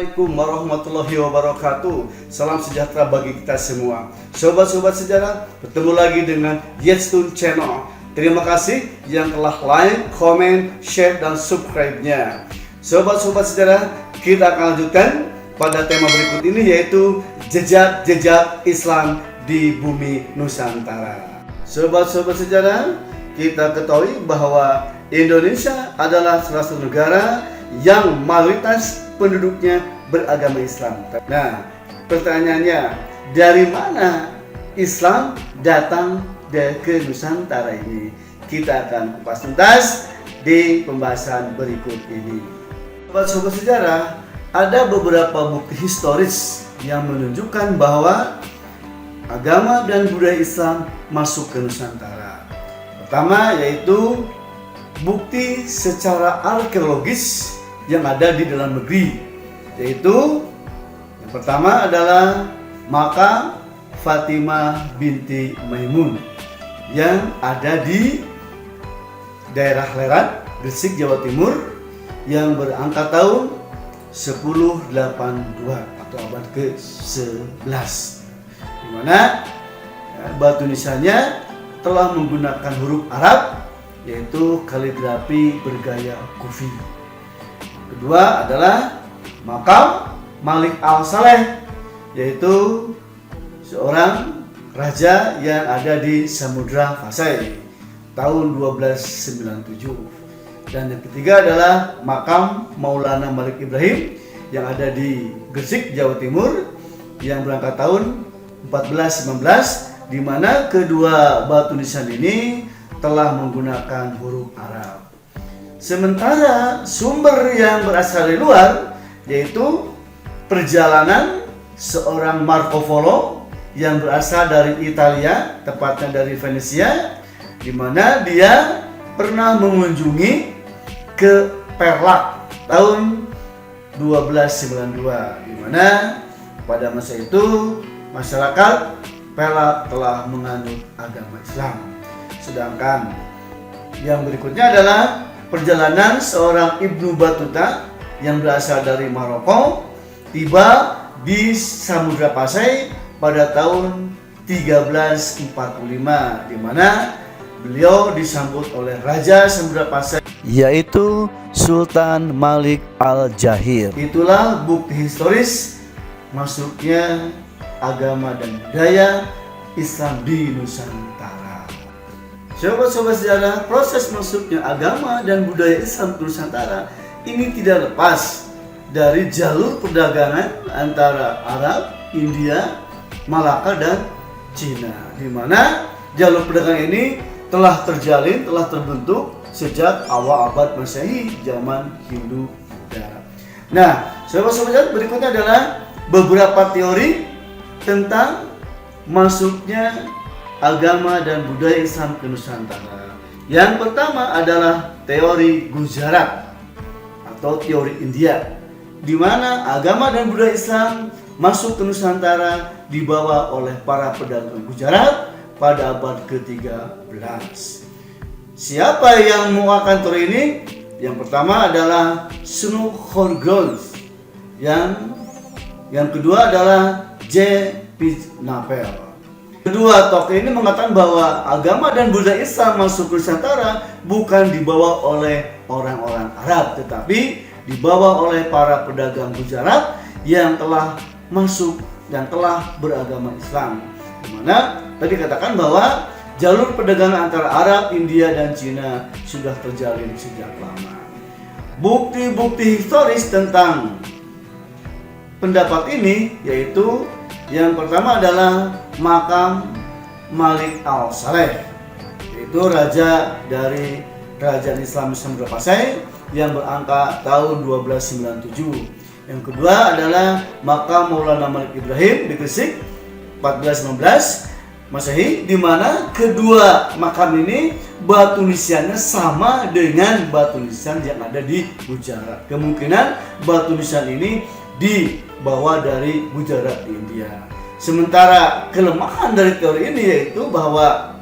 Assalamualaikum warahmatullahi wabarakatuh. Salam sejahtera bagi kita semua. Sobat-sobat sejarah, bertemu lagi dengan Yetstun Channel. Terima kasih yang telah like, comment, share, dan subscribe-nya. Sobat-sobat sejarah, kita akan lanjutkan pada tema berikut ini, yaitu jejak-jejak Islam di bumi Nusantara. Sobat-sobat sejarah, kita ketahui bahwa Indonesia adalah salah satu negara yang mayoritas penduduknya beragama Islam. Nah, pertanyaannya, dari mana Islam datang ke Nusantara ini? Kita akan kupas tuntas di pembahasan berikut ini. Sobat-sobat sejarah, ada beberapa bukti historis yang menunjukkan bahwa agama dan budaya Islam masuk ke Nusantara. Pertama yaitu bukti secara arkeologis yang ada di dalam negeri, yaitu yang pertama adalah makam Fatimah binti Maimun yang ada di daerah Lerat, Gresik, Jawa Timur, yang berangka tahun 1082 atau abad ke-11, di mana batu nisannya telah menggunakan huruf Arab, yaitu kaligrafi bergaya Kufi. Kedua adalah makam Malik Al-Saleh, yaitu seorang raja yang ada di Samudra Pasai tahun 1297. Dan yang ketiga adalah makam Maulana Malik Ibrahim yang ada di Gresik, Jawa Timur, yang berangkat tahun 1419, di mana kedua batu nisan ini telah menggunakan huruf Arab. Sementara sumber yang berasal dari luar, yaitu perjalanan seorang Marco Polo yang berasal dari Italia, tepatnya dari Venesia, di mana dia pernah mengunjungi ke Perlak tahun 1292, di mana pada masa itu masyarakat Perlak telah menganut agama Islam. Sedangkan yang berikutnya adalah perjalanan seorang Ibnu Battuta yang berasal dari Maroko, tiba di Samudra Pasai pada tahun 1345, di mana beliau disambut oleh Raja Samudra Pasai, yaitu Sultan Malik Al-Jahir. Itulah bukti historis masuknya agama dan budaya Islam di Nusantara. Sobat-sobat sejarah, proses masuknya agama dan budaya Islam ke Nusantara ini tidak lepas dari jalur perdagangan antara Arab, India, Malaka, dan Cina, di mana jalur perdagangan ini telah terjalin, telah terbentuk sejak awal abad Masehi, zaman Hindu Buddha. Nah, sobat-sobat sejarah, berikutnya adalah beberapa teori tentang masuknya agama dan budaya Islam ke Nusantara. Yang pertama adalah teori Gujarat atau teori India, di mana agama dan budaya Islam masuk ke Nusantara dibawa oleh para pedagang Gujarat pada abad ke-13. Siapa yang menguatkan teori ini? Yang pertama adalah Snu Horgons, yang kedua adalah J. Napel. Kedua tokoh ini mengatakan bahwa agama dan budaya Islam masuk ke Nusantara bukan dibawa oleh orang-orang Arab, tetapi dibawa oleh para pedagang Gujarat yang telah masuk dan telah beragama Islam. Dimana tadi katakan bahwa jalur perdagangan antara Arab, India, dan Cina sudah terjalin sejak lama. Bukti-bukti historis tentang pendapat ini yaitu yang pertama adalah makam Malik Al-Saleh, yaitu raja dari kerajaan Islam Samudra Pasai yang berangka tahun 1297. Yang kedua adalah makam Maulana Malik Ibrahim di Gresik 1419 Masehi, di mana kedua makam ini batu nisannya sama dengan batu nisan yang ada di Gujarat. Kemungkinan batu nisan ini dibawa dari Gujarat di India. Sementara kelemahan dari teori ini yaitu bahwa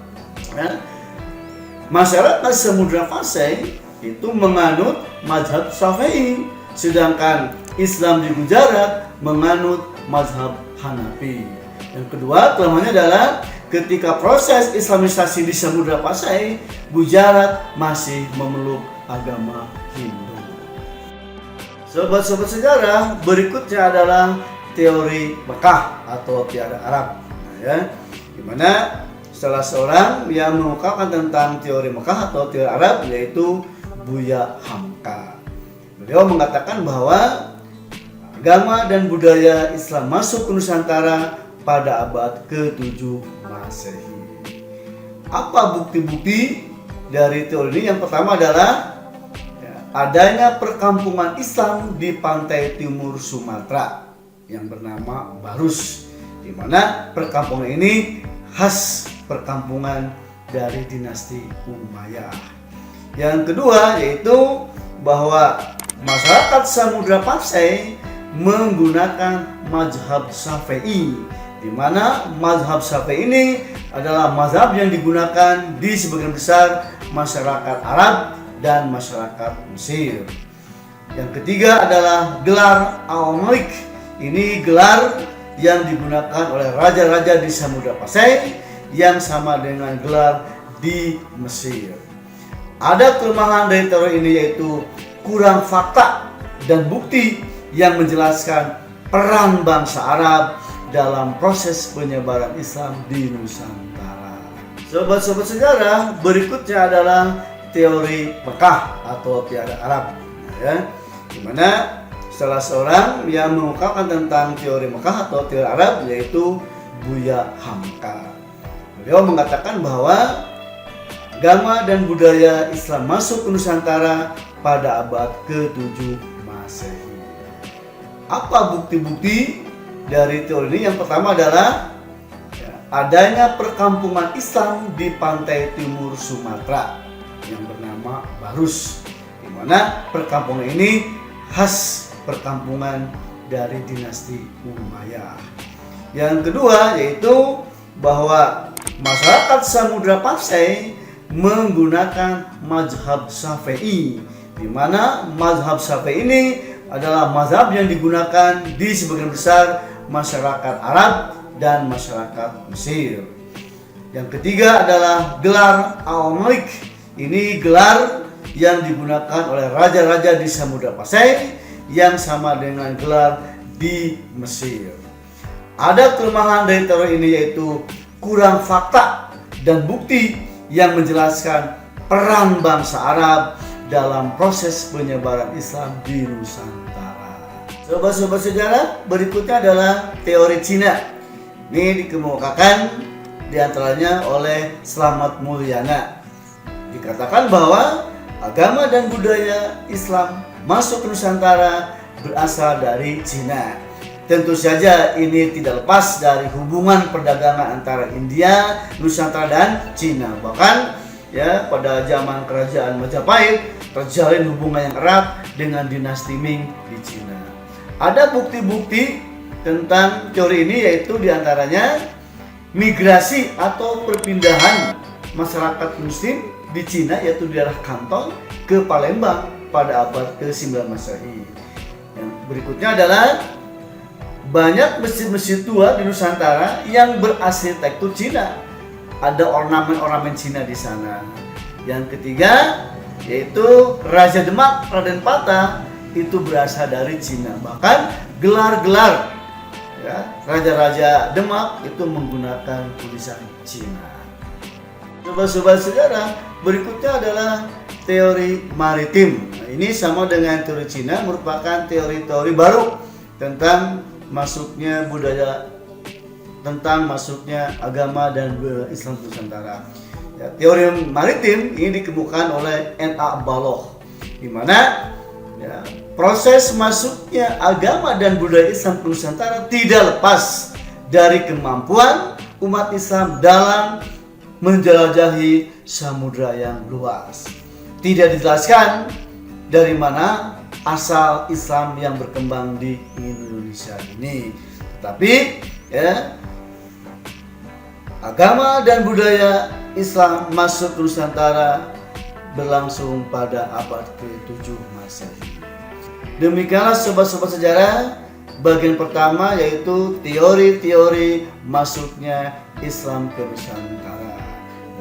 masyarakat Samudra Pasai itu menganut mazhab Syafi'i, sedangkan Islam di Gujarat menganut mazhab Hanafi. Yang kedua, kelemahannya adalah ketika proses Islamisasi di Samudra Pasai, Gujarat masih memeluk agama Hindu. Sobat-sobat sejarah, berikutnya adalah teori Mekah atau tiara Arab. Dimana salah seorang yang mengungkapkan tentang teori Mekah atau teori Arab yaitu Buya Hamka. Beliau mengatakan bahwa agama dan budaya Islam masuk ke Nusantara pada abad ke-7 Masehi. Apa bukti-bukti dari teori ini? Yang pertama adalah adanya perkampungan Islam di pantai timur Sumatera yang bernama Barus, di mana perkampungan ini khas perkampungan dari dinasti Umayyah. Yang kedua yaitu bahwa masyarakat Samudra Pasai menggunakan mazhab Syafi'i, di mana mazhab Syafi'i ini adalah mazhab yang digunakan di sebagian besar masyarakat Arab dan masyarakat Mesir. Yang ketiga adalah gelar Al-Malik. Ini gelar yang digunakan oleh raja-raja di Samudra Pasai yang sama dengan gelar di Mesir. Ada kelemahan dari teori ini yaitu kurang fakta dan bukti yang menjelaskan peran bangsa Arab dalam proses penyebaran Islam di Nusantara. Sobat-sobat sejarah, berikutnya adalah teori Mekah atau tiara Arab. Di mana salah seorang yang mengungkapkan tentang teori Mekah atau teori Arab yaitu Buya Hamka. Beliau mengatakan bahwa agama dan budaya Islam masuk ke Nusantara pada abad ke-7 Masehi. Apa bukti-bukti dari teori ini? Yang pertama adalah adanya perkampungan Islam di pantai timur Sumatera yang bernama Barus, di mana perkampungan ini khas perkampungan dari dinasti Umayyah. Yang kedua yaitu bahwa masyarakat Samudra Pasai menggunakan mazhab Syafi'i, di mana mazhab Syafi'i ini adalah mazhab yang digunakan di sebagian besar masyarakat Arab dan masyarakat Mesir. Yang ketiga adalah gelar Al-Malik. Ini gelar yang digunakan oleh raja-raja di Samudra Pasai yang sama dengan gelar di Mesir. Ada kelemahan dari teori ini yaitu kurang fakta dan bukti yang menjelaskan peran bangsa Arab dalam proses penyebaran Islam di Nusantara. Sobat-sobat sejarah, berikutnya adalah teori Cina. Ini dikemukakan diantaranya oleh Slamet Mulyana. Dikatakan bahwa agama dan budaya Islam masuk ke Nusantara berasal dari Cina. Tentu saja ini tidak lepas dari hubungan perdagangan antara India, Nusantara dan Cina. Bahkan pada zaman kerajaan Majapahit terjalin hubungan yang erat dengan dinasti Ming di Cina. Ada bukti-bukti tentang teori ini yaitu diantaranya migrasi atau perpindahan masyarakat Muslim di Cina yaitu di daerah Kanton ke Palembang pada abad ke-9 Masehi. Yang berikutnya adalah banyak masjid-masjid tua di Nusantara yang berarsitektur Cina. Ada ornamen-ornamen Cina di sana. Yang ketiga yaitu Raja Demak, Raden Patah itu berasal dari Cina. Bahkan gelar-gelar raja-raja Demak itu menggunakan tulisan Cina. Sobat-sobat sejarah, berikutnya adalah teori maritim. Ini sama dengan teori Cina, merupakan teori-teori baru tentang masuknya budaya, tentang masuknya agama dan Islam Nusantara. Teori maritim ini dikemukakan oleh N.A. Balogh, di mana proses masuknya agama dan budaya Islam ke Nusantara tidak lepas dari kemampuan umat Islam dalam menjelajahi samudra yang luas. Tidak dijelaskan dari mana asal Islam yang berkembang di Indonesia ini, tetapi agama dan budaya Islam masuk ke Nusantara berlangsung pada abad ke-7 Masehi. Demikianlah sobat-sobat sejarah, bagian pertama yaitu teori-teori masuknya Islam ke Nusantara.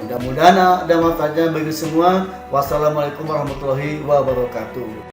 Mudah-mudahan ada manfaatnya bagi semua. Wassalamualaikum warahmatullahi wabarakatuh.